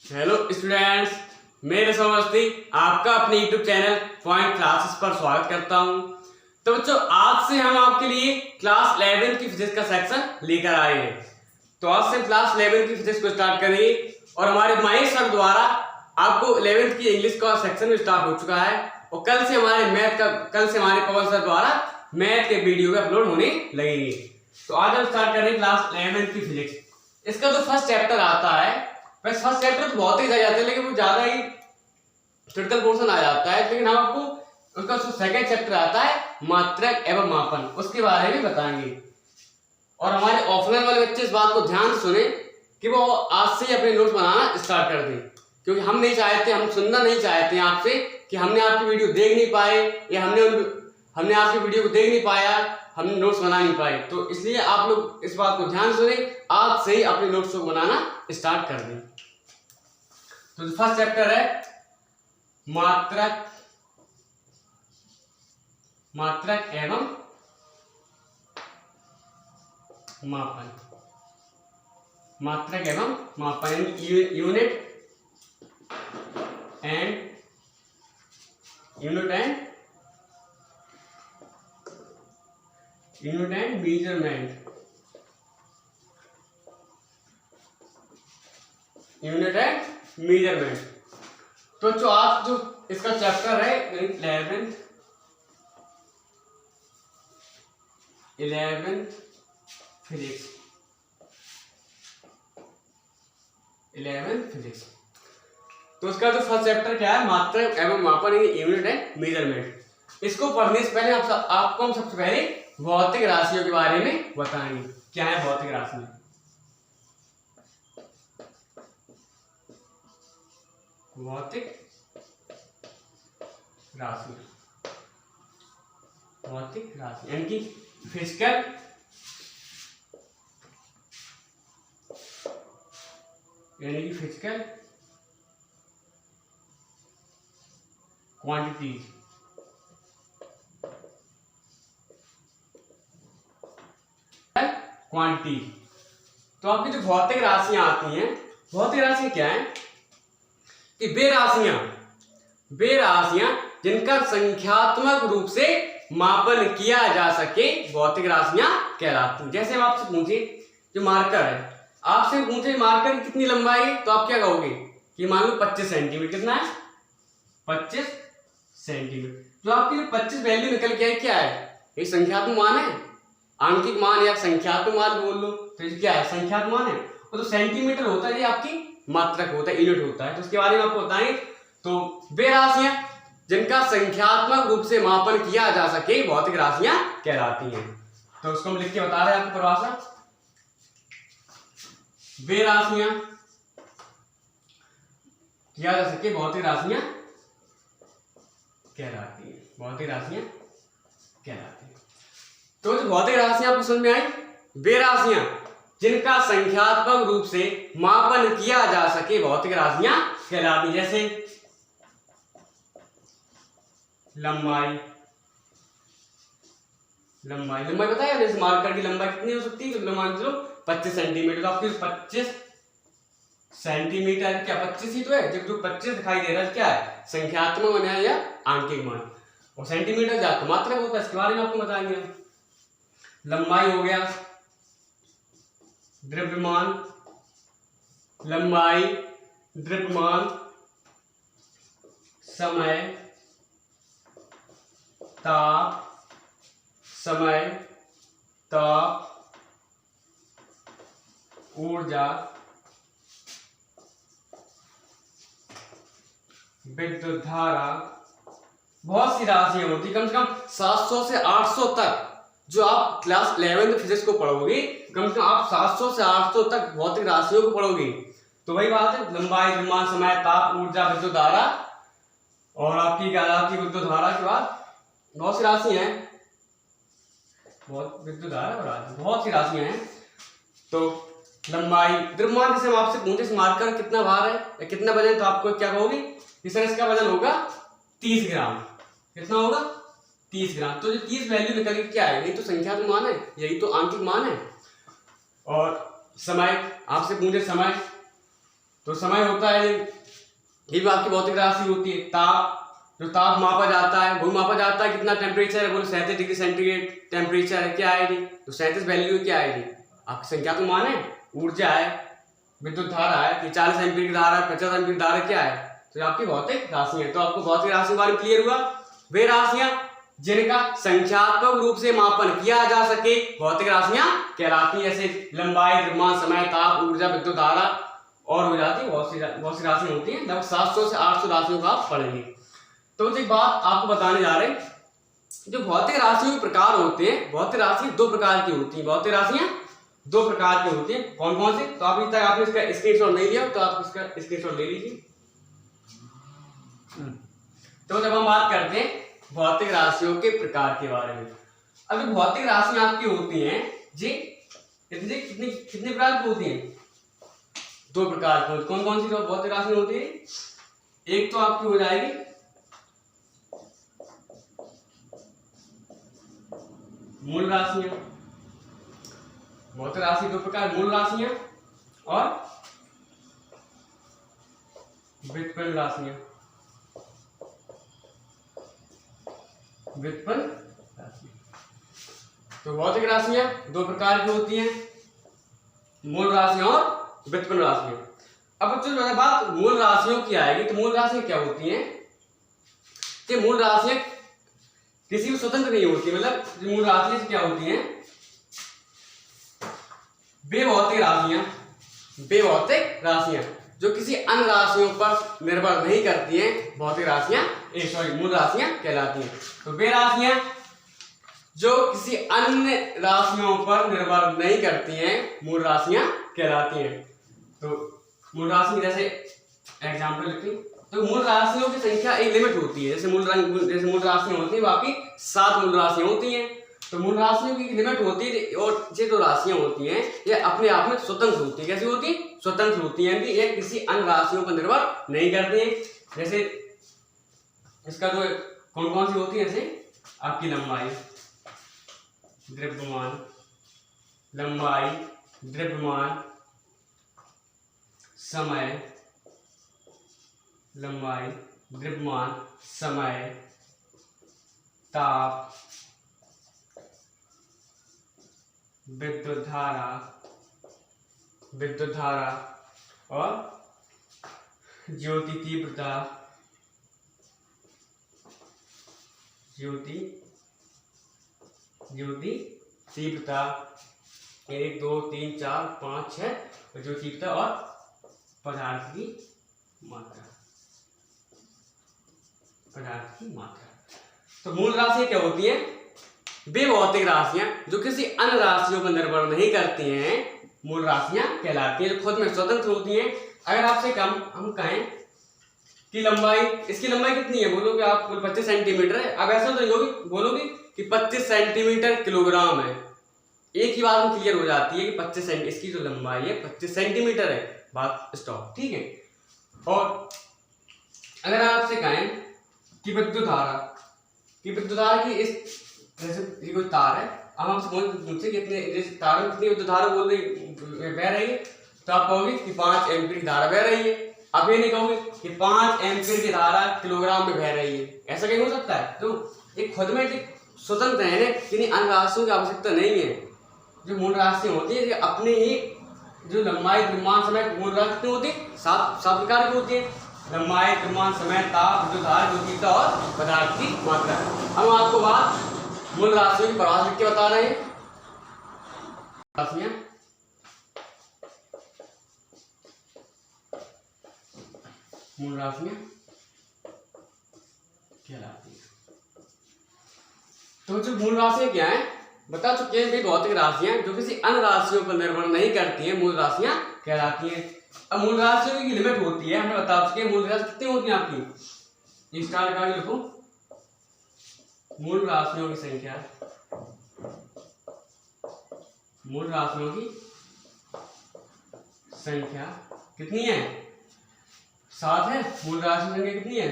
Hello students, मैं रसम अवस्थी आपका अपने यूट्यूब चैनल पॉइंट क्लासेस पर स्वागत करता हूं। तो बच्चों, आज से हम आपके लिए क्लास 11 की फिजिक्स का सेक्शन लेकर आए हैं। तो आज से क्लास 11 की फिजिक्स को स्टार्ट करेंगे और हमारे महेश सर द्वारा आपको 11th की इंग्लिश का सेक्शन भी स्टार्ट हो चुका है और कल से हमारे पवन सर द्वारा मैथ के वीडियो भी अपलोड होने लगेंगे। तो आज हम स्टार्ट करेंगे क्लास 11 की फिजिक्स। इसका जो फर्स्ट चैप्टर आता है, वैसे फर्स्ट चैप्टर तो बहुत ही ज्यादा जाते हैं लेकिन वो ज्यादा ही क्रिटिकल पोर्शन आ जाता है, लेकिन हम आपको उसका जो सेकंड चैप्टर आता है मात्रक एवं मापन, उसके बारे में बताएंगे। और हमारे ऑफलाइन वाले बच्चे इस बात को ध्यान से सुने कि वो आज से ही अपने नोट्स बनाना स्टार्ट कर दें, क्योंकि हम नहीं चाहते, हम सुनना नहीं चाहते हैं आपसे कि हमने आपकी वीडियो देख नहीं पाए या हमने आपकी वीडियो को देख नहीं पाया, हमने नोट्स बना नहीं पाए। तो इसलिए आप लोग इस बात को ध्यान सुने, आज से ही अपने नोट्स को बनाना स्टार्ट कर दें। तो फर्स्ट चैप्टर है मात्रक एवं मापन। मात्रक एवं मापन, unit and measurement. Unit and measurement. तो जो आज जो इसका चैप्टर है 11 फिजिक्स। तो उसका जो फर्स्ट चैप्टर क्या है, मात्रक एवं मापन, यूनिट एंड मेजरमेंट। इसको पढ़ने से पहले आपको हम सबसे पहले भौतिक राशियों के बारे में बताएंगे। क्या है भौतिक राशि? भौतिक राशि यानी कि फिजिकल क्वांटिटीज। तो आपकी जो भौतिक राशियां आती हैं, भौतिक राशि क्या है कि वे राशियां जिनका संख्यात्मक रूप से मापन किया जा सके भौतिक राशियां कहलाती हैं। जैसे हम आपसे पूछे जो मार्कर है, आपसे पूछे मार्कर की कितनी लंबाई है, तो आप क्या कहोगे कि मान लो 25 सेंटीमीटर। कितना है? 25 सेंटीमीटर। जो आपकी 25 वैल्यू निकल के है, क्या है? ये संख्यात्मक मान है, आंकिक मान या संख्यात्मक मान बोल लो, तो ये क्या है? संख्यात्मक मान है। और तो सेंटीमीटर होता है, ये आपकी मात्रक होता है, यूनिट होता है। तो उसके बारे में आपको बताएं। तो वे राशियां जिनका संख्यात्मक रूप से मापन किया जा सके भौतिक राशियां कहलाती हैं। तो उसको हम लिख के बता रहे हैं आपको परिभाषा। वे राशियां किया जा सके भौतिक राशियां कहलाती हैं। भौतिक राशियां कहलाती हैं। तो जो भौतिक राशियां आपको समझ में आई, वे राशियां जिनका संख्यात्मक रूप से मापन किया जा सके भौतिक राशियां कहलाती। जैसे लंबाई बताया, जैसे मार्कर की लंबाई कितनी हो सकती है, तो मान लो 25 सेंटीमीटर। तो आपकी 25 सेंटीमीटर क्या 25 ही तो है, जब जो 25 दिखाई दे रहा है क्या है? संख्यात्मक मान है या आंकिक मान। और सेंटीमीटर जाकर मात्रक होता है, इसके बारे में आपको बताएंगे। लंबाई हो गया द्रव्यमान, लंबाई द्रव्यमान, समय ताप, ऊर्जा, विद्युत धारा। बहुत सी राशियां होती, कम से कम 700 से 800 तक। जो आप क्लास 11 फिजिक्स को पढ़ोगे, कम से कम आप 700 से 800 तक भौतिक राशियों को पढ़ोगे। तो वही बात है, लंबाई द्रव्यमान, समय ताप, ऊर्जा, विद्युत धारा। और आपकी क्या आती है विद्युत धारा के बाद बहुत सी राशियां हैं, विद्युत धारा और बहुत सी राशियां हैं। तो लंबाई द्रव्यमान, जैसे हम आपसे पूछे मार्कर कितना भार है या कितना वजन है, तो आपको क्या कहोगे कि सर इसका वजन होगा 30 ग्राम। कितना होगा? 30 ग्राम। तो जो 30 वैल्यू निकल के क्या है? यही तो संख्यात्मक मान है, यही तो आंकिक मान है। और समय, आपसे पूछे समय तो समय होता है, ये भी आपकी भौतिक राशि होती है। ताप, जो ताप मापा जाता है वो मापा जाता है, कितना टेम्परेचर है, बोलो 37 डिग्री सेंटीग्रेड टेम्परेचर है, क्या आएगी, तो 37 वैल्यू क्या आएगी, आपकी संख्या तो मान है, ऊर्जा है, विद्युत धारा है कि 40 एम्पीयर की धारा है, 50 एम्पीयर धारा क्या है, तो आपकी भौतिक राशि है। तो आपको भौतिक राशि के बारे में क्लियर हुआ। वे राशियां जिनका संख्यात्मक रूप से मापन किया जा सके भौतिक राशियां कहलाती हैं, जैसे लंबाई, द्रव्यमान, समय, ताप, ऊर्जा, विद्युत धारा और हो जाती है बहुत सी राशियां होती हैं, लगभग 700 से 800 राशियों का आप पढ़ेंगे। तो एक बात आपको बताने जा रहे हैं, जो भौतिक राशियों के प्रकार होते हैं, भौतिक राशि दो प्रकार की होती हैं, भौतिक राशियां दो प्रकार की होती हैं, कौन कौन सी, तो अभी तक आपने इसका स्क्रीनशॉट नहीं लिया तो आप इसका स्क्रीनशॉट ले लीजिए। तो जब हम बात करते हैं भौतिक राशियों के प्रकार के बारे में, अब जो भौतिक राशियां आपकी होती हैं जी कितने कितने कितने प्रकार की होती हैं, दो प्रकार की। कौन कौन सी भौतिक राशियां होती है, एक तो आपकी हो जाएगी मूल राशियां, भौतिक राशि दो प्रकार, मूल राशियां और व्युत्पन्न राशियां। व्युत्पन्न राशि, तो भौतिक राशियां दो प्रकार की होती हैं, मूल राशियां और व्युत्पन्न राशियां। अब बच्चों बात मूल राशियों की आएगी, तो मूल राशियां क्या होती हैं कि मूल राशियां किसी भी स्वतंत्र नहीं होती, मतलब मूल राशियां क्या होती हैं, वे भौतिक राशियां जो किसी अन्य राशियों पर निर्भर नहीं करती हैं, भौतिक राशियां मूल राशियां कहलाती हैं। तो वे राशियां जो किसी अन्य राशियों पर निर्भर नहीं करती हैं, मूल राशियां कहलाती हैं। तो मूल राशि जैसे एग्जांपल लिखें, तो मूल राशियों की संख्या एक लिमिट होती है, जैसे मूल राशियां होती है, बाकी 7 मूल राशियां होती हैं। तो मूल राशियों की लिमिट होती है, और ये जो राशियां होती हैं ये अपने आप में स्वतंत्र होती है। कैसी होती, स्वतंत्र होती हैं, ये किसी अन्य राशियों पर निर्भर नहीं करती हैं। जैसे इसका जो कौन कौन सी होती है, जैसे आपकी लंबाई, द्रव्यमान, लंबाई, द्रव्यमान, समय, लंबाई, द्रव्यमान, समय, ताप, विद्युत धारा और ज्योति तीव्रता, 1 2 3 4 5 6 ज्योति तीव्रता और पदार्थ की मात्रा। तो मूल राशि क्या होती है, वे भौतिक राशियां जो किसी अन्य राशियों पर निर्भर नहीं करती हैं, मूल राशियां कहलाती हैं, जो खुद में स्वतंत्र होती हैं। अगर आपसे हम कहें कि लंबाई, इसकी लंबाई कितनी है, बोलोगे आप 25 सेंटीमीटर है, अब ऐसा तो बोलोगे कि 25 सेंटीमीटर किलोग्राम है, एक ही बात में क्लियर हो जाती है कि 25 सेंटीमीटर इसकी जो लंबाई है 25 सेंटीमीटर है, बात स्टॉप, ठीक है। और अगर आपसे कहें कि विद्युत धारा की इस जैसे ये कोई तार है, अब हमसे मुझसे कितने जैसे तार में कितनी विद्युत धारा बोल रही बह रही है, तो आप कहोगे कि 5 एम्पीयर की धारा बह रही है। आप ये नहीं कहोगे कि 5 एम्पीयर की धारा किलोग्राम में बह रही है, ऐसा कहीं हो सकता है। तो एक खुद में स्वतंत्र है, किन्हीं अन्य राशियों की आवश्यकता नहीं है। जो मूल राशियां होती है अपने ही जो लंबाई, द्रव्यमान, समय, मूल राशि कितनी होती है, 7 प्रकार की होती है, लंबाई, द्रव्यमान, समय, ताप, विद्युत धारा, ज्योति और पदार्थ की मात्रा। हम आपको बात मूल राशियों की परिभाषा लिख के बता रहे हैं। राशियां मूल राशियां कहलाती हैं। तो जो मूल राशियां क्या है बता चुके हैं, वे भौतिक राशियां जो किसी अन्य राशियों पर निर्भर नहीं करती हैं, मूल राशियां कहलाती हैं। अब मूल राशियों की लिमिट होती है, हमें बता चुके हैं मूल राशि कितनी होती है आपकी, स्टार लगा के लिखो, मूल राशियों की संख्या, मूल राशियों की संख्या कितनी है, 7 है। मूल राशि संख्या कितनी है,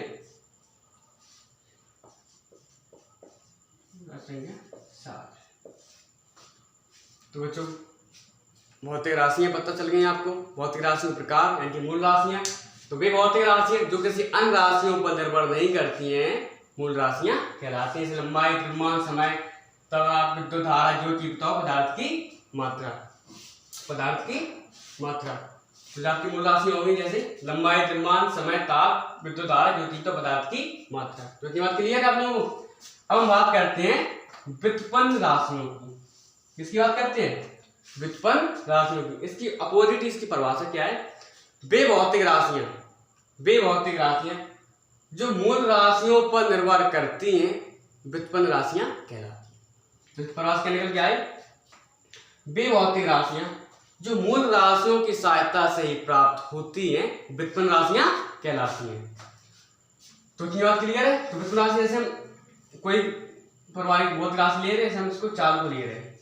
संख्या 7। तो बच्चों भौतिक राशियां पता चल गई आपको, भौतिक राशियों के प्रकार यानी कि मूल राशियां। तो वे भौतिक राशियां जो किसी अन्य राशियों पर निर्भर नहीं करती हैं मूल राशियां कहलाती हैं। जैसे लंबाई, द्रव्यमान, समय, त्वरण, विद्युत धारा, ज्योति, पदार्थ की मात्रा, पदार्थ की मात्रा। तो आपकी मूल राशियां होगी जैसे लंबाई, द्रव्यमान, समय, ताप, विद्युत धारा, ज्योति, पदार्थ की मात्रा। तो इतनी बात क्लियर है आप लोगों को। अब हम बात करते हैं व्युत्पन्न राशियों की। किसकी बात करते हैं? व्युत्पन्न राशियों की। इसकी अपोजिट, इसकी परिभाषा क्या है? वे भौतिक राशियां जो मूल राशियों पर निर्भर करती हैं व्युत्पन्न राशियां कहलाती हैं। तो परिभाषा क्या निकल के आई? वे भौतिक राशियां जो मूल राशियों की सहायता से ही प्राप्त होती हैं व्युत्पन्न राशियां कहलाती हैं। तो इतनी बात क्लियर है। तो व्युत्पन्न राशि जैसे हम कोई पारमाणिक भौतिक राशि ले रहे हैं, हम इसको चाल को ले रहे हैं,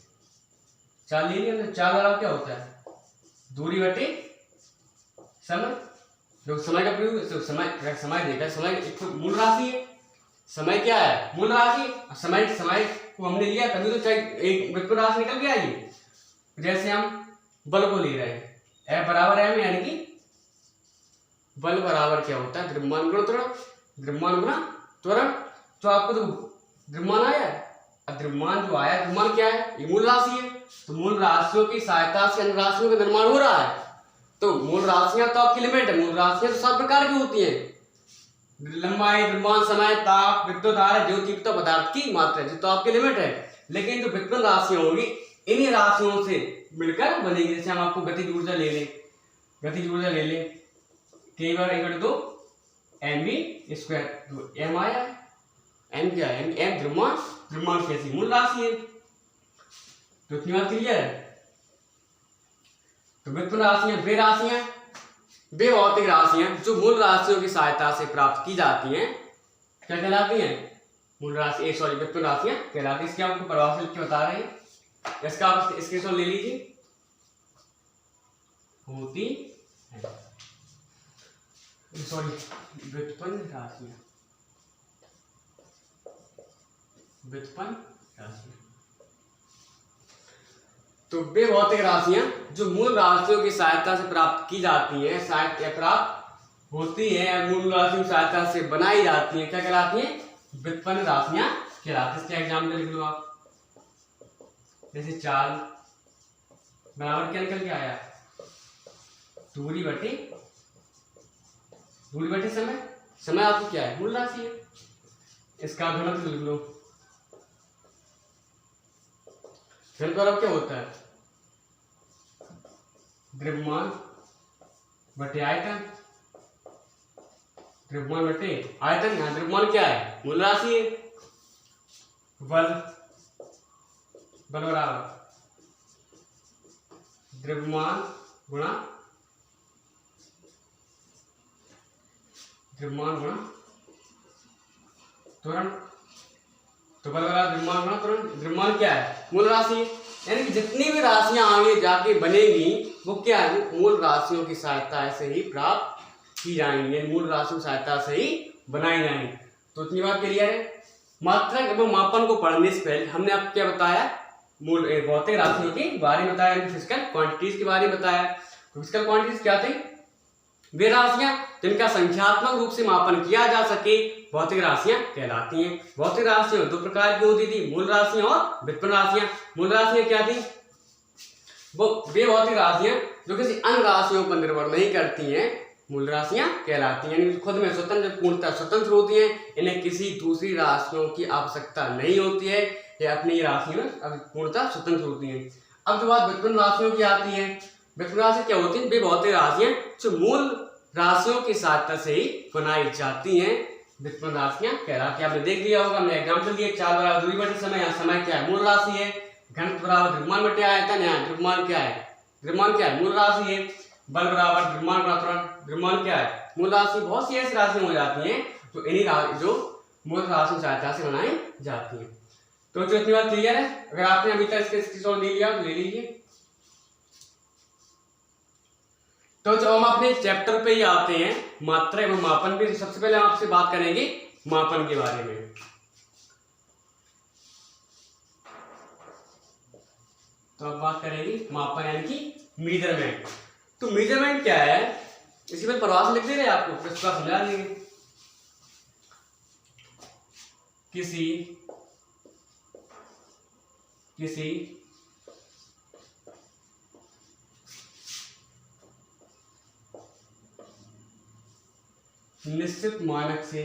चाल ले लिया हमने। चाल वाला क्या होता है? दूरी बटे समय। जो समय का प्रयोग, समय देखा, समय एक मूल राशि है। समय क्या है? मूल राशि। समय को हमने लिया तभी तो चाहे एक व्युत्पन्न राशि निकल के आई। जैसे हम बल को ले रहे हैं, F बराबर M, यानी कि बल बराबर क्या होता है? द्रव्यमान गुणा त्वरण, द्रव्यमान गुणा त्वरण। तो आपको तो द्रव्यमान आया। अब द्रव्यमान जो आया, द्रव्यमान क्या है? ये मूल राशि है। तो मूल राशियों की सहायता से अन्य राशियों का निर्माण हो रहा है। तो मूल राशियां तो आपकी लिमिट है। मूल राशियां तो 7 प्रकार की होती हैं। लंबाई, द्रव्यमान, समय, ताप, विद्युत धारा, ज्योति, पदार्थ की मात्रा, जो तो आपकी लिमिट है। लेकिन जो व्युत्पन्न राशियां होगी इन्हीं राशियों से मिलकर बनेगी। जैसे हम आपको गतिज ऊर्जा ले लें, K = 2 mv²। तो m आया है। m क्या है? m द्रव्यमान कैसी मूल राशि है। तो इतनी बात क्लियर है। तो व्युत्पन्न राशियां वे भौतिक राशियां जो मूल राशियों की सहायता से प्राप्त की जाती हैं क्या कहलाती हैं? मूल राशि, व्युत्पन्न राशियां कहलाती हैं। इसकी आपको परिभाषा लिख के बता रहे हैं। इसका आप स्क्रीनशॉट ले लीजिए। होती है व्युत्पन्न राशियां तो वे भौतिक राशियां जो मूल राशियों की सहायता से प्राप्त की जाती हैं, प्राप्त होती हैं, मूल राशियों की सहायता से बनाई जाती हैं, क्या कहलाती हैं? व्युत्पन्न राशियां कहलाती हैं। इसका एग्जाम्पल लिख लो आप। जैसे चाल बराबर क्या निकल के आया? दूरी बटे समय। समय आपको क्या है? मूल राशि है। इसका घनत्व लिख लो। घनत्व अब क्या होता है? द्रव्यमान बटे आयतन। यहाँ द्रव्यमान क्या है? मूल राशि है। बल बराबर द्रव्यमान गुणा त्वरण। तो बल बराबर द्रव्यमान गुणा त्वरण। द्रव्यमान क्या है? मूल राशि है। यानी कि जितनी भी राशियां आगे जाके बनेगी वो क्या है? मूल राशियों की सहायता से ही प्राप्त की जाएंगी, मूल राशियों की सहायता से ही बनाई जाएंगी। तो इतनी बात क्लियर है। मात्रक एवं मापन को पढ़ने से पहले हमने आपको क्या बताया? मूल भौतिक राशियों के बारे में बताया, फिजिकल क्वांटिटीज के बारे में बताया। तो फिजिकल क्वांटिटीज क्या थे? वे राशियां जिनका संख्यात्मक रूप से मापन किया जा सके भौतिक राशियां कहलाती हैं। भौतिक राशियां 2 प्रकार की होती थी, मूल राशियां और व्युत्पन्न राशियां। मूल राशियां क्या थी? वो वे भौतिक राशियां जो किसी अन्य राशियों पर निर्भर नहीं करती हैं मूल राशियां कहलाती हैं। यानी खुद में पूर्णतः स्वतंत्र होती हैं। इन्हें किसी दूसरी राशियों की आवश्यकता नहीं होती है। ये अपनी राशियों में पूर्णतः स्वतंत्र होती हैं। अब जो बात व्युत्पन्न राशियों की आती है, व्युत्पन्न राशि क्या होती है? वे भौतिक राशियां जो मूल राशियों की सहायता से ही बनाई जाती हैं व्युत्पन्न राशियां कहलाती हैं। आपने देख लिया होगा, हमने एग्जाम्पल दिए। चाल बराबर दूरी बटे समय। यहाँ समय क्या है? मूल राशि है। घनत्व बराबर द्रव्यमान बटे आयतन। यहाँ द्रव्यमान क्या है? मूल राशि है। बल बराबर द्रव्यमान गुणा त्वरण। द्रव्यमान क्या है? मूल राशि। बहुत सी ऐसी राशियां हो जाती हैं तो इन्हीं जो मूल राशि की सहायता से बनाई जाती हैं। तो जो इतनी बात क्लियर है। अगर आपने अभी तक इसके स्क्रीनशॉट ले लिया तो ले लीजिए। तो जब हम अपने चैप्टर पे ही आते हैं मात्रा एवं मापन पे, सबसे पहले हम आपसे बात करेंगे मापन के बारे में। तो अब बात करेंगे मापन यानी कि मेजरमेंट। तो मेजरमेंट क्या है, इसी पर परिभाषा लिख दे रहे हैं आपको, फिर उसका समझा देंगे। किसी निश्चित मानक से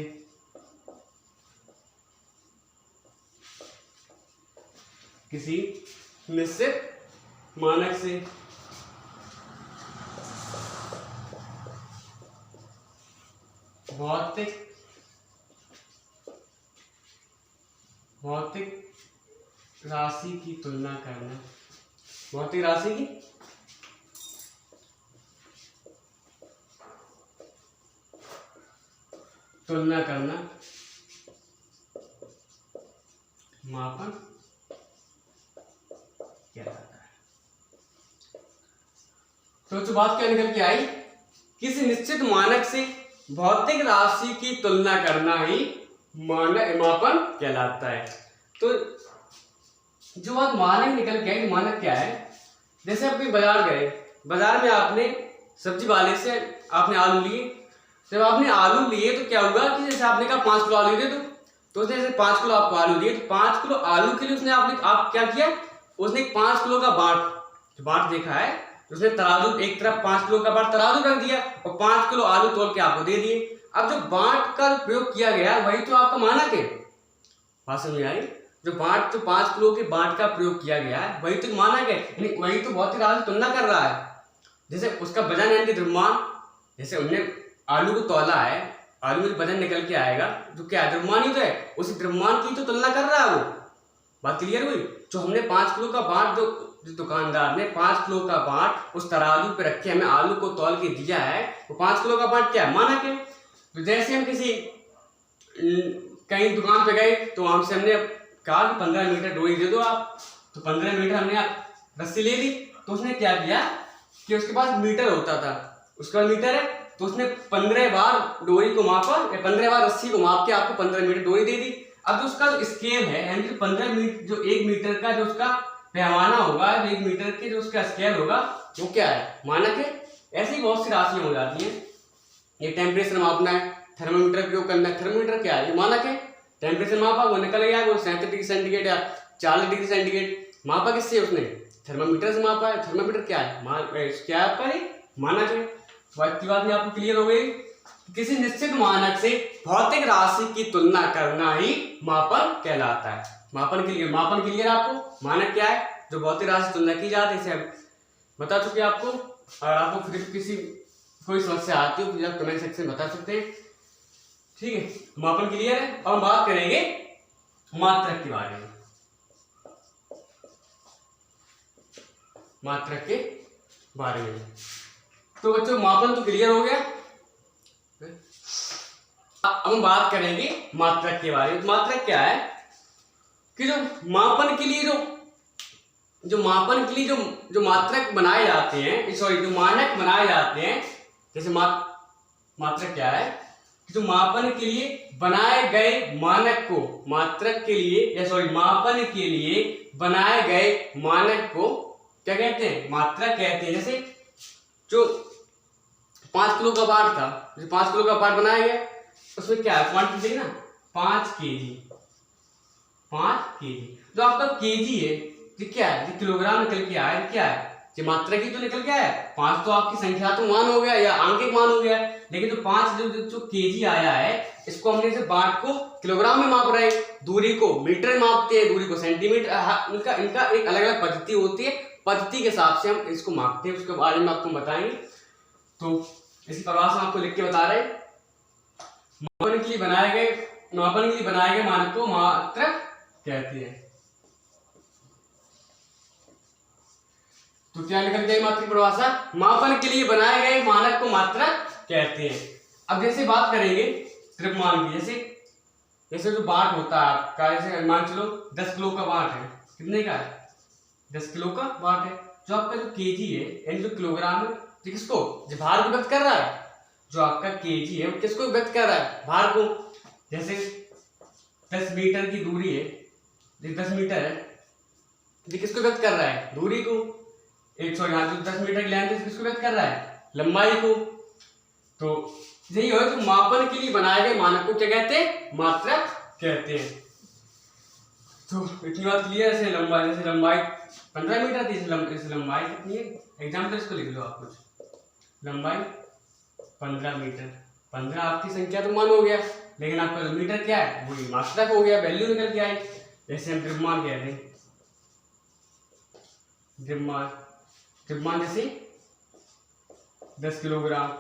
भौतिक राशि की तुलना करना, भौतिक राशि की तुलना करना मापन क्या जाता है। तो जो बात क्या निकल के आई, किसी निश्चित मानक से भौतिक राशि की तुलना करना ही मापन कहलाता है। तो जो बात मानक निकल के आई, मानक क्या है, जैसे आप बाजार गए, बाजार में आपने सब्जी वाले से आपने आलू लिए, जब आपने आलू लिए तो क्या हुआ कि जैसे आपने कहा 5 किलो आलू दे दो, तो उसने जैसे 5 किलो आपको आलू दिए, तो 5 किलो आलू के लिए उसने आप क्या किया, उसने 5 किलो का बाट देखा है, उसने तराजू एक तरफ 5 किलो का बाट तराजू रख दिया और 5 किलो आलू तोल के आपको दे दिए। अब जो बाट का प्रयोग किया गया वही तो आपका मानक है। बात समझ आई, जो 5 किलो के बाट का प्रयोग किया गया है वही तो मानक है, वही तो भौतिक राशि से तुलना कर रहा है। जैसे उसका वजन यानी कि द्रव्यमान, जैसे उन्होंने आलू को तौला है, आलू में वजन निकल के आएगा, जो क्या है द्रव्यमान ही तो है, उसी द्रव्यमान की तो तुलना कर रहा है वो। बात क्लियर हुई। जो हमने 5 किलो का बाट, जो दुकानदार ने 5 किलो का बाट उस तराजू पे रखे हमें आलू को तौल के दिया है, वो 5 किलो का बाट क्या है, मानक है। तो जैसे हम किसी कहीं दुकान पे गए तो वहां से हमने कहा कि 15 मीटर डोरी दे दो आप, तो 15 मीटर हमने रस्सी ले ली, तो उसने क्या किया कि उसके पास मीटर होता था, उसका मीटर है, तो उसने 15 बार डोरी को मापा या 15 बार रस्सी को माप के आपको 15 मीटर डोरी दे दी। अब जो उसका स्केल है यानी कि 15 मीटर, जो 1 मीटर का जो उसका पैमाना होगा, 1 मीटर के जो उसका स्केल होगा वो क्या है, मानक है। ऐसी बहुत सी राशियां हो जाती हैं। ये टेम्परेचर मापना है, थर्मोमीटर प्रयोग करना है, थर्मोमीटर क्या है, ये मानक है। टेम्परेचर मापा, वो निकल गया, वो 37 डिग्री सेंटीग्रेड या 40 डिग्री सेंटीग्रेड मापा, किससे, उसने थर्मोमीटर से मापा है। थर्मोमीटर क्या है, क्या है आपका, ये मानक है। बात में आपको क्लियर हो गई। किसी निश्चित मानक से भौतिक राशि की तुलना करना ही मापन कहलाता है। मापन क्लियर आपको। मानक क्या है, जो भौतिक राशि तुलना की जाती है, इसे बता चुके आपको। और आपको फिर किसी कोई समस्या आती हो तो आप कमेंट सेक्शन में बता सकते हैं, ठीक है। मापन क्लियर है। अब हम बात करेंगे मात्रक के बारे में। मात्रक के बारे में तो बच्चों मापन तो क्लियर हो गया। अब हम बात करेंगे मात्रक के बारे में। मात्रक क्या है कि जो मापन के लिए जो मात्रक बनाए जाते हैं, सॉरी जो मानक बनाए जाते हैं, जैसे मात्रक क्या है कि जो मापन के लिए बनाए गए मानक को, मात्रक के लिए या सॉरी मापन के लिए बनाए गए मानक को क्या कहते हैं, मात्रक कहते हैं। जैसे जो 5 किलो का बाट था, जो 5 किलो का बाट बनाया गया, उसमें क्या है क्वांटिटी देखना, 5 केजी। 5 केजी जो आपका केजी है, ये क्या है, ये किलोग्राम निकल के आया, क्या है, ये मात्रा की तो निकल के आया। 5 तो आपकी संख्या तो मान हो गया या आंकिक मान हो गया, लेकिन जो 5 जो केजी आया है, इसको हमने से बाट को किलोग्राम में माप रहे हैं, दूरी को मीटर में मापते हैं, दूरी को सेंटीमीटर, इनका एक अलग अलग पद्धति होती है। पद्धति के हिसाब से हम इसको मापते हैं, उसके बारे में आपको बताएंगे। तो इसी प्रकार से आपको लिख के बता रहे, मापन के लिए बनाए गए मानक को मात्रक कहते हैं। तो क्या निकल गई मात्रक परिभाषा, मापन के लिए बनाए गए मानक को मात्रक कहते हैं। अब जैसे बात करेंगे द्रव्यमान की, जैसे जो बाट होता है आपका, जैसे मान चलो 10 किलो का बाट है, कितने का है, 10 किलो का बाट है। जो आपका जो केजी है यानी जो किलोग्राम है, तो किसको, जो भार को व्यक्त कर रहा है, जो आपका केजी है वो किसको व्यक्त कर रहा है, भार को। जैसे 10 मीटर की दूरी है, 10 मीटर है, ये किसको व्यक्त कर रहा है, दूरी को। एक सौ यहाँ जो 10 मीटर की लेंथ है किसको व्यक्त कर रहा है, लंबाई को। तो यही हो तो मापन के लिए बनाए गए मानक को क्या कहते हैं, मात्रक कहते हैं। तो इतनी बात क्लियर है। जैसे लंबाई 15 मीटर थी, इस लंबाई कितनी है, एग्जाम्पल इसको लिख लो आप कुछ, लंबाई 15 मीटर। 15 आपकी संख्या तो मान हो गया, लेकिन आपका मीटर क्या है, वही मात्रक हो गया, वैल्यू निकल के आई। जैसे हम द्रव्यमान कहते हैं, द्रव्यमान जैसे 10 किलोग्राम।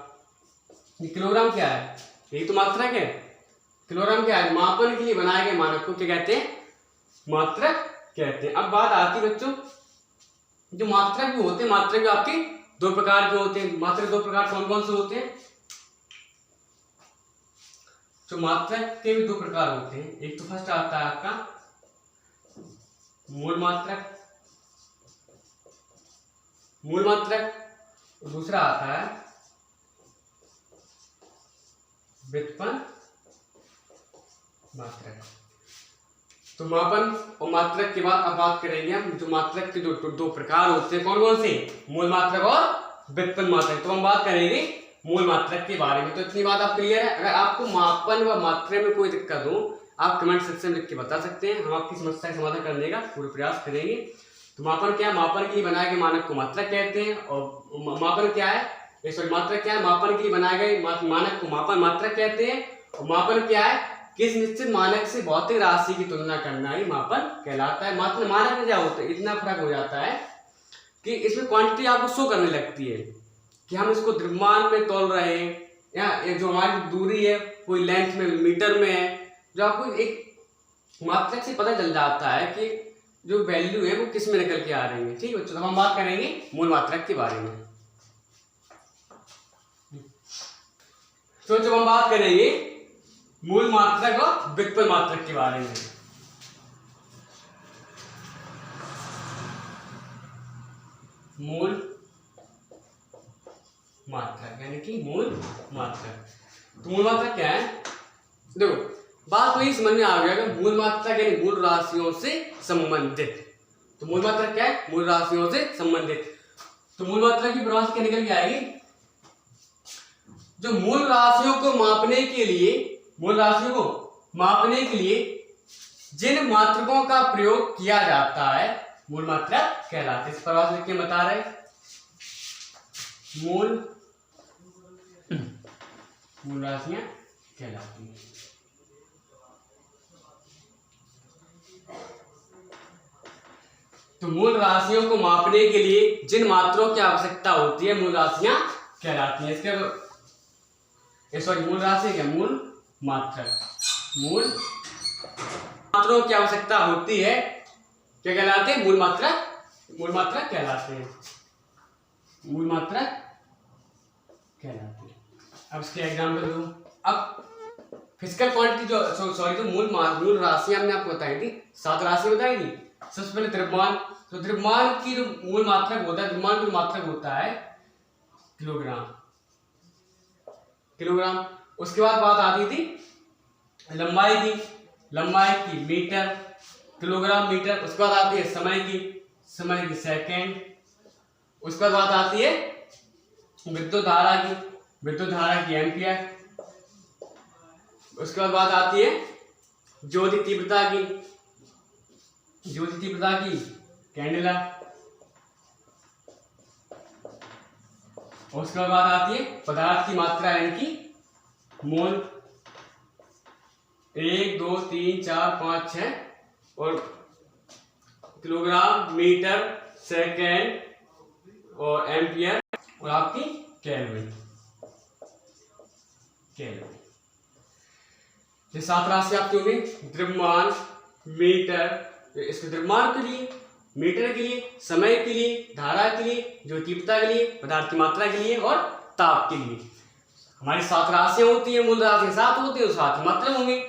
ये किलोग्राम क्या है, यही तो मात्रक है। किलोग्राम क्या है, मापन के लिए बनाए गए मानक को क्या कहते हैं, मात्रक कहते हैं। अब बात आती है बच्चों, जो मात्रक भी होते हैं, मात्रक भी आपके दो प्रकार के होते हैं। मात्रक दो प्रकार कौन कौन से होते हैं, जो मात्रक के भी दो प्रकार होते हैं। एक तो फर्स्ट आता है आपका मूल मात्रक, और दूसरा आता है व्युत्पन्न मात्रक। तो मापन और मात्रक के बाद अब बात करेंगे हम जो मात्रक के दो प्रकार होते हैं, कौन कौन से, मूल मात्रक और व्युत्पन्न मात्रक। तो हम बात करेंगे मूल मात्रक के बारे में। तो इतनी बात आप क्लियर है। अगर आपको मापन व मात्रा में कोई दिक्कत हो, आप कमेंट सेक्शन में लिख के बता सकते हैं, हम आपकी समस्या का समाधान करने का पूरा प्रयास करेंगे। तो मापन क्या है, मापन के लिए बनाए गए मानक को मात्रक कहते हैं। और मापन क्या है, सॉरी मात्रक क्या है, मापन के लिए बनाए गए मानक को मापन मात्रक कहते हैं। और मापन क्या है, किस निश्चित मानक से भौतिक राशि की तुलना करना ही मापन कहलाता है। मात्र मानक में क्या होता है, इतना फर्क हो जाता है कि इसमें क्वांटिटी आपको शो करने लगती है कि हम इसको द्रव्यमान में तौल रहे हैं, या जो हमारी दूरी है कोई लेंथ में मीटर में है। जो आपको एक मात्रक से पता चल जाता है कि जो वैल्यू है वो किस में निकल के आ रही है। ठीक है बच्चों, तो हम बात करेंगे मूल मात्रक के बारे में। तो जब हम बात करेंगे मूल मात्रक और व्युत्पन्न मात्रक के बारे में, मूल मात्रक यानी कि मूल मात्रक। तो मूल मात्रक क्या है, देखो बात तो ये समझ में आ गया कि मूल मात्रक यानी मूल राशियों से संबंधित। तो मूल मात्रक क्या है, मूल राशियों से संबंधित। तो मूल मात्रक की परिभाषा क्या निकल के आएगी, जो मूल राशियों को मापने के लिए, मूल राशियों को मापने के लिए जिन मात्रकों का प्रयोग किया जाता है मूल मात्रक कहलाते हैं। इस परिभाषा लिख के बता रहे, मूल राशियां कहलाती हैं। तो मूल राशियों को मापने के लिए जिन मात्रों की आवश्यकता होती है मूल राशियां कहलाती हैं। इसके सॉरी मूल राशि क्या, मूल मात्रक। मूल मात्रों की आवश्यकता होती है क्या कहलाते हैं, मूल मात्रक। मूल मात्रक कहलाते हैं, मूल मात्रक कहलाते हैं। अब इसके एग्जाम्पल दो। अब फिजिकल क्वांटिटी जो सॉरी जो मूल राशियां हमने आपको बताई थी, 7 राशि बताई थी। सबसे पहले द्रव्यमान। तो द्रव्यमान की जो मूल मात्रक होता है, द्रव्यमान की मात्रक होता है किलोग्राम। उसके बाद बात आती थी लंबाई की मीटर, किलोग्राम मीटर। उसके बाद आती है समय की सेकंड। उसके बाद बात आती है विद्युत धारा की एम्पियर। उसके बाद बात आती है ज्योति तीव्रता की कैंडेला। उसके बाद बात आती है पदार्थ की मात्रा यानी कि मोल। 1 2 3 4 5 6 और किलोग्राम, मीटर, सेकेंड और एम्पियर और आपकी केल्विन। ये 7 राशि आपकी होगी। द्रव्यमान, मीटर, इसके द्रव्यमान के लिए, मीटर के लिए, समय के लिए, धारा के लिए, ज्योतिता के लिए, पदार्थ की मात्रा के लिए और ताप के लिए। हमारी 7 राशियां होती है, मूल राशि 7 होती है, 7 मात्रा होंगी।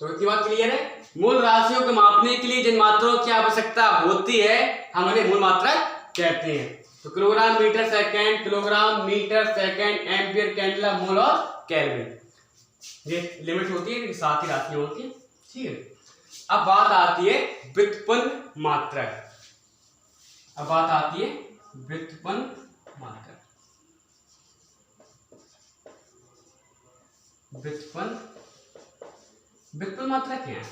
तो इतनी बात क्लियर है। मूल राशियों को मापने के लिए जिन मात्राओं की आवश्यकता होती है हम उन्हें मूल मात्रक कहते हैं। तो kilogram, metre, second, kilogram, metre, second, ampere, candela, mole और केल्विन, ये लिमिट होती है, 7 ही राशियां होती है। ठीक है, अब बात आती है व्युत्पन्न मात्रक। अब बात आती है व्युत्पन्न मात्रक। व्युत्पन्न मात्रक क्या है?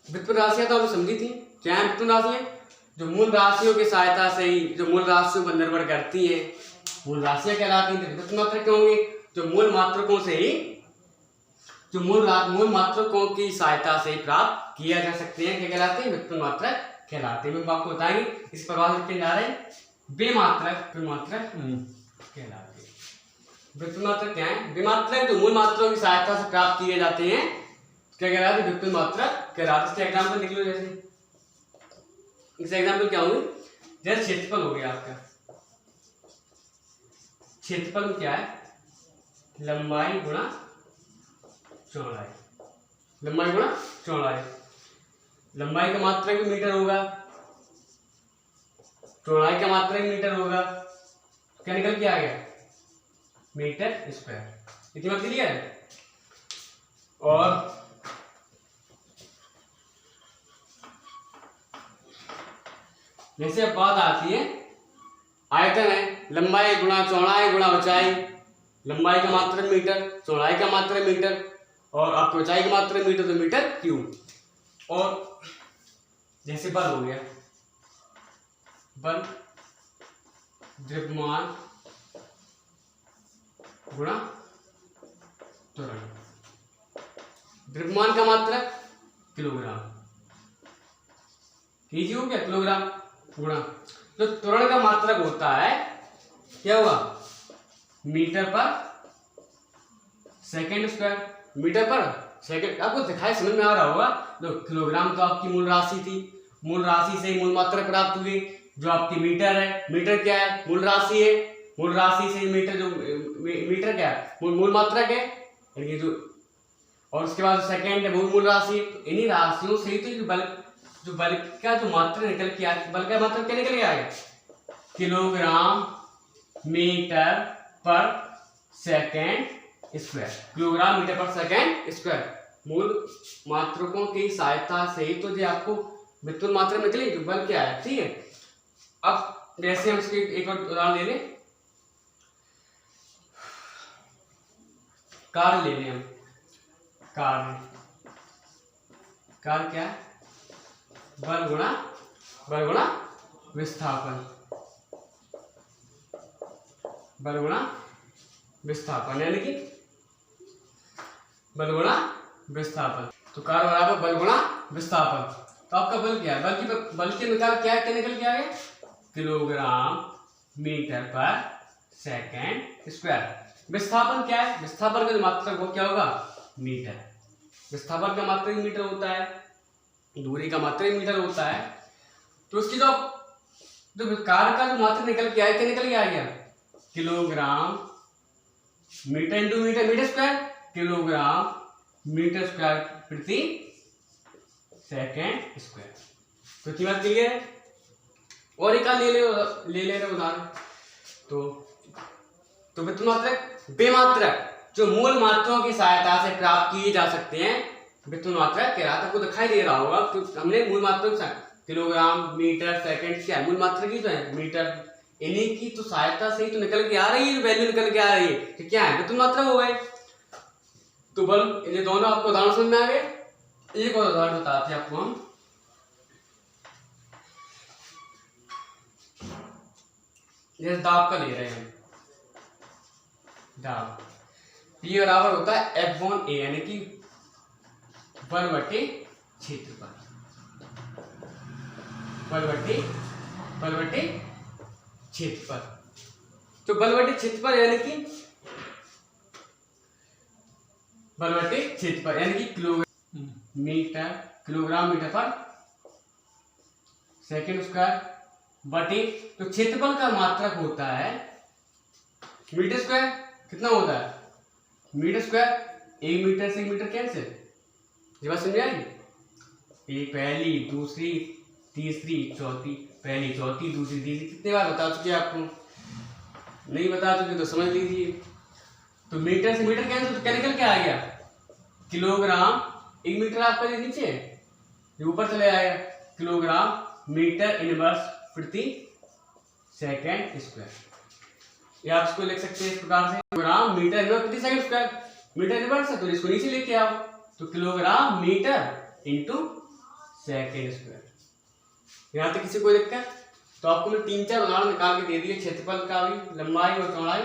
व्युत्पन्न राशियां तो हमने समझी थी। क्या है व्युत्पन्न राशियां? जो मूल राशियों की सहायता से ही जो मूल राशियों पर निर्भर करती है मूल राशियां कहलाती हैं। व्युत्पन्न मात्रक क्या होंगी? जो मूल मात्रकों से ही जो मूल मात्रकों की सहायता से प्राप्त किया जा सकते हैं क्या कहलाते हैं? व्युत्पन्न मात्रक कहलाते हैं। मैं आपको बताएंगे इस प्रकार लिखते जा रहे हैं। बेमात्रक कहलाते हैं। व्युत्पन्न मात्रक क्या है? बेमात्रक जो मूल मात्रों की सहायता से प्राप्त किए जाते हैं क्या कहलाते हैं? व्युत्पन्न मात्रक कहलाते हैं। इसके एग्जाम्पल लिख लो। जैसे इस एग्जाम्पल क्या होंगे? जैसे क्षेत्रफल हो गया आपका। क्षेत्रफल क्या है? लंबाई गुणा चौड़ाई। लंबाई गुणा चौड़ाई। लंबाई का मात्रक भी मीटर होगा, चौड़ाई का मात्रक भी मीटर होगा। क्या निकल के आ गया? Meter square. इतनी बात क्लियर है? और जैसे अब बात आती है आयतन है, लंबाई गुणा चौड़ाई गुणा ऊंचाई। लंबाई का मात्रक मीटर, चौड़ाई का मात्रक मीटर और आपकी ऊंचाई का मात्रक मीटर, तो मीटर क्यूब। और जैसे बल हो गया, बल द्रव्यमान गुणा त्वरण। द्रव्यमान का मात्रक किलोग्राम, कीजिए हो क्या? किलोग्राम गुणा जो त्वरण का मात्रक होता है क्या होगा? मीटर पर सेकंड स्क्वायर। मीटर पर सेकंड आपको दिखाई समझ में आ रहा होगा। तो किलोग्राम तो आपकी मूल राशि थी, मूल राशि से ही मूल मात्रक प्राप्त हुई। जो आपकी मीटर है, मीटर क्या है? मूल राशि है। मूल राशि से मीटर जो मीटर क्या है? मूल मात्रक है। यानी जो और उसके बाद सेकंड है वो मूल राशि। तो इन्हीं राशियों से ही तो बल का जो मात्रा निकल के आया, बल का मात्रा क्या निकल के आएगा? किलोग्राम मीटर पर सेकंड स्क्वायर। किलोग्राम मीटर पर सेकंड स्क्वायर। मूल मात्रकों की सहायता से ही तो जो आपको व्युत्पन्न मात्रा निकलेगी। बल क्या है? ठीक है। अब जैसे हम इसके एक और उदाहरण ले लें, कार्य ले लें हम। कार्य क्या है? बल गुणा विस्थापन। बल गुणा विस्थापन यानी कि बल गुणा विस्थापन। तो कार्य बराबर बल गुणा विस्थापन। तो आपका बल क्या है? बल के निकाल क्या निकल के आएगा? किलोग्राम मीटर पर सेकंड स्क्वायर। विस्थापन क्या है? विस्थापन का मात्रक वो क्या होगा? मीटर। विस्थापन का मात्रक मीटर होता है, दूरी का मात्रक मीटर होता है। तो उसकी जो कार्य का जो मात्रक निकल के आया क्या निकल के आ गया? Kilogram meter into meter, meter square. Kilogram meter square प्रति सेकंड स्क्वायर। तो की बात क्लियर है? और एक ले रहे उदाहरण। तो व्युत्पन्न मात्रक बेमात्रक जो मूल मात्राओं की सहायता से प्राप्त किए जा सकते हैं व्युत्पन्न मात्रक कहलाता है। आपको दिखाई दे रहा होगा कि हमने मूल मात्रक किलोग्राम मीटर सेकंड क्या है? मूल मात्रक ही तो है मीटर। इन्हीं की तो सहायता से ही तो निकल के आ रही है, वैल्यू निकल के आ रही है कि क्या है? व्युत्पन्न मात्रक हो गए। तो बल ये दोनों आपको उदाहरण समझ में आ गए। एक और उदाहरण बताते हैं आपको हम। जैसे दाब का ले रहे हैं हम। दाब P बराबर होता है F1A यानी कि बल बटे क्षेत्रफल। बल बटे क्षेत्रफल। तो बल बटे क्षेत्रफल यानी कि किलोग्राम मीटर पर सेकंड स्क्वायर बटे तो क्षेत्रफल का मात्रक होता है मीटर स्क्वायर। कितना होता है? Metre square. एक मीटर से एक मीटर कैंसिल। ये बात समझ आई? एक पहली दूसरी तीसरी चौथी, पहली चौथी दूसरी तीसरी कितने बार बता चुके आपको? नहीं बता चुके तो समझ लीजिए। तो मीटर से मीटर कैंसिल तो क्या निकल के आ गया? किलोग्राम। एक मीटर आपका नीचे ऊपर चले आएगा। किलोग्राम मीटर इनवर्स प्रति सेकेंड स्क्वायर। या आप इसको लिख सकते हैं इस प्रकार से, किलोग्राम मीटर इनटू प्रति सेकंड स्क्वायर। मीटर इनवर्स है तो इसको नीचे लेके आओ, तो kilogram meter into second square. यहाँ तक किसी को दिक्कत? तो आपको मैं 3-4 उदाहरण निकाल के दे दिए, क्षेत्रफल का भी, लंबाई और चौड़ाई,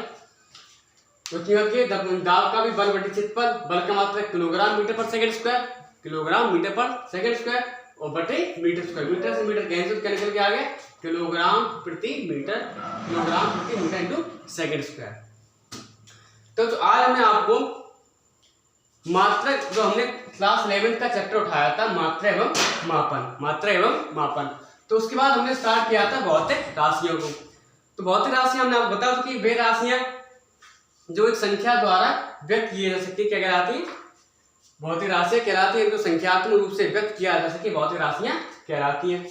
दाब का भी, बल बटे क्षेत्रफल, बल का मात्रा किलोग्राम मीटर पर सेकंड स्क्वायर, किलोग्राम मीटर पर सेकंड स्क्वायर और बटे मीटर स्क्वायर। मीटर से मीटर कैंसिल कर निकल के आ गया किलोग्राम प्रति मीटर, किलोग्राम प्रति मीटर इनटू सेकंड स्क्वायर। तो आज हमने आपको मात्रक, जो हमने क्लास 11 का चैप्टर उठाया था, मात्रा एवं मापन, मात्रा एवं मापन, तो उसके बाद हमने स्टार्ट किया था भौतिक राशियों को। तो भौतिक राशि हमने आपको बताया कि वे राशियां जो एक संख्या द्वारा व्यक्त किए जा सकती है, क्या कहलाती है? भौतिक राशियां कहलाती है, जो संख्यात्मक रूप से व्यक्त किया जा सके, भौतिक राशियां कहलाती हैं।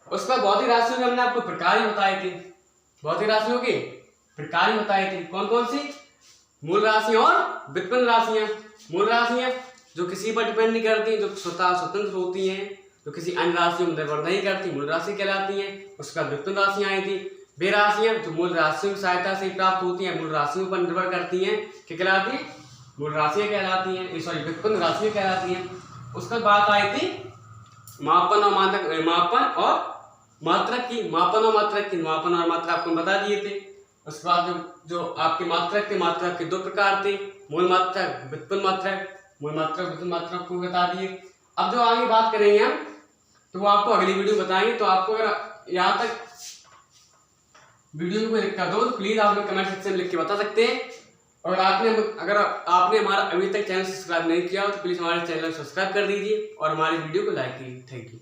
उसके बाद भौतिक राशियों में हमने आपको प्रकार बताए थे, भौतिक राशियों के प्रकार बताए थे, कौन कौन सी? मूल राशियां और व्युत्पन्न राशियां। मूल राशियां जो किसी पर डिपेंड नहीं करती, जो स्वतः स्वतंत्र होती हैं, जो किसी अन्य राशियों में निर्भर नहीं करती, मूल राशि कहलाती हैं। उसका व्युत्पन्न राशियां आई थी। वे राशियां जो मूल राशियों की सहायता से प्राप्त होती हैं, मूल राशियों पर निर्भर करती हैं, क्या कहलाती हैं? मूल राशियां कहलाती हैं, सॉरी व्युत्पन्न राशियां कहलाती हैं। उसके बात आई थी मापन और मात्रक, मापन और मात्रक की, मापन और मात्रक की, मापन और मात्रा आपको बता दिए थे। उसके बाद जो आपके मात्रक थे, मात्रक के 2 प्रकार थे, मूल मात्रक, व्युत्पन्न मात्रक, मूल मात्रक व्युत्पन्न मात्रक को बता दिए। अब जो आगे बात करेंगे हम, तो वो आपको अगली वीडियो बताएंगे। तो आपको अगर यहाँ तक वीडियो में कोई दिक्कत हो तो प्लीज आप कमेंट सेक्शन में लिख के बता सकते हैं। और अगर आपने हमारा अभी तक चैनल सब्सक्राइब नहीं किया हो तो प्लीज हमारे चैनल को सब्सक्राइब कर दीजिए और हमारे वीडियो को लाइक कीजिए। Thank you.